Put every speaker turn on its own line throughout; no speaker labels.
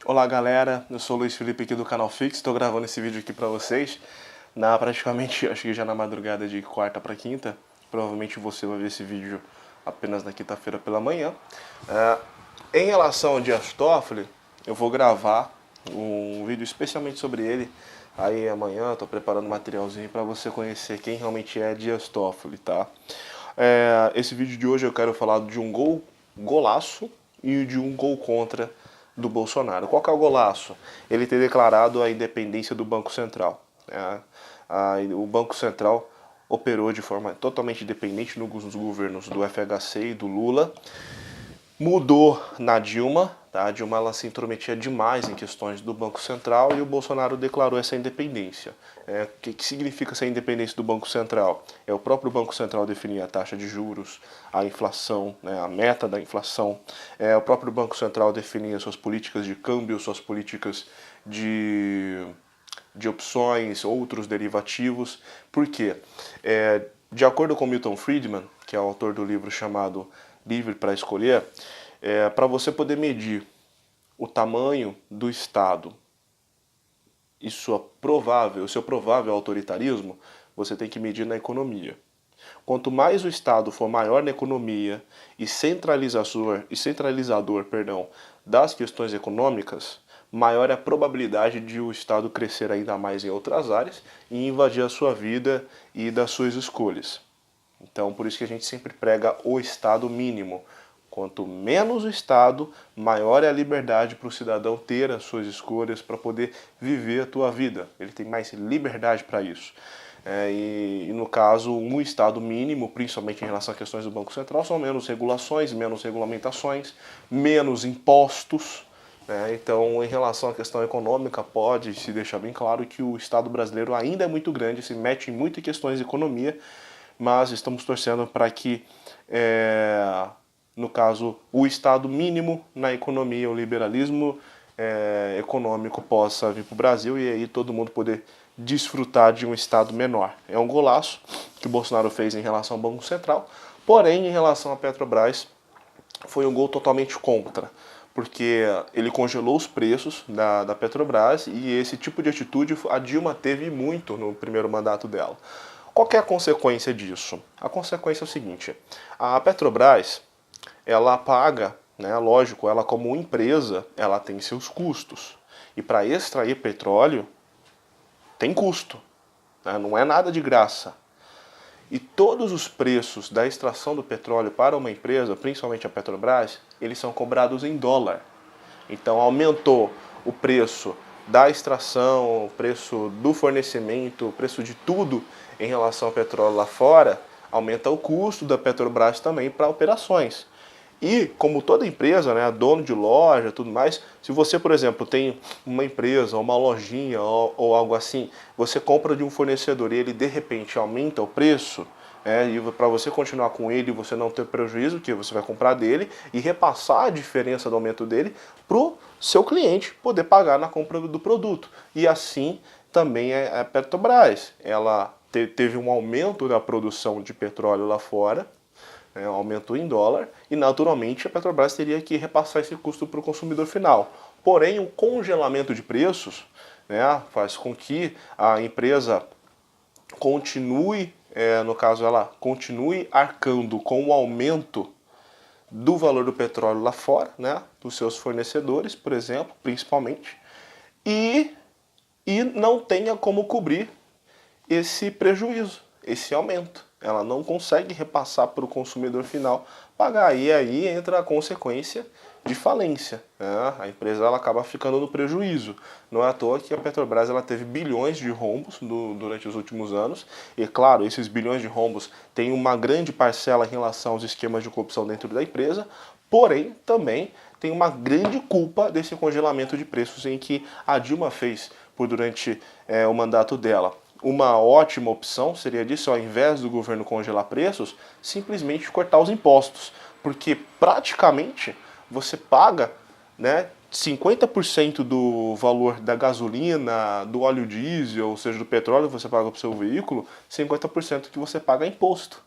Olá galera, eu sou o Luiz Felipe aqui do Canal Fix, estou gravando esse vídeo aqui pra vocês praticamente, acho que já na madrugada de quarta pra quinta. Provavelmente você vai ver esse vídeo apenas na quinta-feira pela manhã. Em relação ao Dias Toffoli, eu vou gravar um vídeo especialmente sobre ele. Aí amanhã estou preparando um materialzinho para você conhecer quem realmente é Dias Toffoli, tá? Esse vídeo de hoje eu quero falar de um golaço e de um gol contra do Bolsonaro. Qual que é o golaço? Ele ter declarado a independência do Banco Central. O Banco Central operou de forma totalmente independente nos governos do FHC e do Lula. Mudou na Dilma, tá? A Dilma ela se intrometia demais em questões do Banco Central e o Bolsonaro declarou essa independência. O que significa essa independência do Banco Central? É o próprio Banco Central definir a taxa de juros, a inflação, né, a meta da inflação. É o próprio Banco Central definir as suas políticas de câmbio, suas políticas de opções, outros derivativos. Por quê? De acordo com Milton Friedman, que é o autor do livro chamado Livre para Escolher, para você poder medir o tamanho do Estado e seu provável autoritarismo, você tem que medir na economia. Quanto mais o Estado for maior na economia e centralizador, das questões econômicas, maior é a probabilidade de o Estado crescer ainda mais em outras áreas e invadir a sua vida e das suas escolhas. Então, por isso que a gente sempre prega o Estado mínimo. Quanto menos o Estado, maior é a liberdade para o cidadão ter as suas escolhas para poder viver a tua vida. Ele tem mais liberdade para isso. E no caso, um Estado mínimo, principalmente em relação a questões do Banco Central, são menos regulações, menos regulamentações, menos impostos. Então, em relação à questão econômica, pode se deixar bem claro que o Estado brasileiro ainda é muito grande, se mete em muitas questões de economia, mas estamos torcendo para que, no caso, o Estado mínimo na economia, o liberalismo econômico possa vir para o Brasil e aí todo mundo poder desfrutar de um Estado menor. É um golaço que o Bolsonaro fez em relação ao Banco Central, porém, em relação à Petrobras, foi um gol totalmente contra, porque ele congelou os preços da Petrobras e esse tipo de atitude a Dilma teve muito no primeiro mandato dela. Qual que é a consequência disso? A consequência é o seguinte: a Petrobras, ela paga, né, lógico, ela como empresa, ela tem seus custos. E para extrair petróleo, tem custo, né, não é nada de graça. E todos os preços da extração do petróleo para uma empresa, principalmente a Petrobras, eles são cobrados em dólar. Então aumentou o preço da extração, o preço do fornecimento, o preço de tudo em relação ao petróleo lá fora, aumenta o custo da Petrobras também para operações. E, como toda empresa, né, dono de loja, tudo mais, se você, por exemplo, tem uma empresa, uma lojinha ou algo assim, você compra de um fornecedor e ele de repente aumenta o preço, e para você continuar com ele, você não ter prejuízo, que você vai comprar dele e repassar a diferença do aumento dele para o seu cliente poder pagar na compra do produto. E assim também é a Petrobras. Ela teve um aumento da produção de petróleo lá fora, aumentou em dólar, e naturalmente a Petrobras teria que repassar esse custo para o consumidor final. Porém, o congelamento de preços, né, faz com que a empresa continue, no caso ela continue arcando com o aumento do valor do petróleo lá fora, né, dos seus fornecedores, por exemplo, principalmente, e, e não tenha como cobrir esse prejuízo, esse aumento. Ela não consegue repassar para o consumidor final pagar. E aí entra a consequência de falência. Né? A empresa ela acaba ficando no prejuízo. Não é à toa que a Petrobras ela teve bilhões de rombos durante os últimos anos. E claro, esses bilhões de rombos têm uma grande parcela em relação aos esquemas de corrupção dentro da empresa, porém também tem uma grande culpa desse congelamento de preços em que a Dilma fez durante o mandato dela. Uma ótima opção seria disso, ao invés do governo congelar preços, simplesmente cortar os impostos. Porque praticamente você paga, né, 50% do valor da gasolina, do óleo diesel, ou seja, do petróleo que você paga para o seu veículo, 50% que você paga é imposto.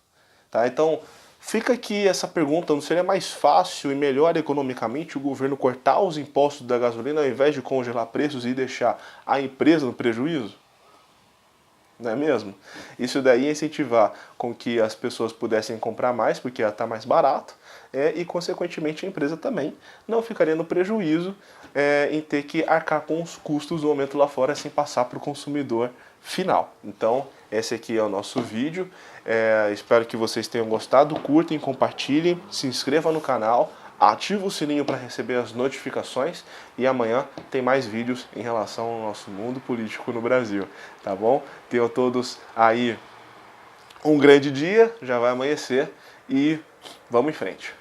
Tá? Então, Fica aqui essa pergunta, não seria mais fácil e melhor economicamente o governo cortar os impostos da gasolina ao invés de congelar preços e deixar a empresa no prejuízo? Não é mesmo? Isso daí ia incentivar com que as pessoas pudessem comprar mais, porque ia estar mais barato, e consequentemente a empresa também não ficaria no prejuízo em ter que arcar com os custos do aumento lá fora sem passar para o consumidor final. Então, esse aqui é o nosso vídeo. Espero que vocês tenham gostado. Curtem, compartilhem, se inscrevam no canal, ativa o sininho para receber as notificações e amanhã tem mais vídeos em relação ao nosso mundo político no Brasil, tá bom? Tenham todos aí um grande dia, já vai amanhecer e vamos em frente.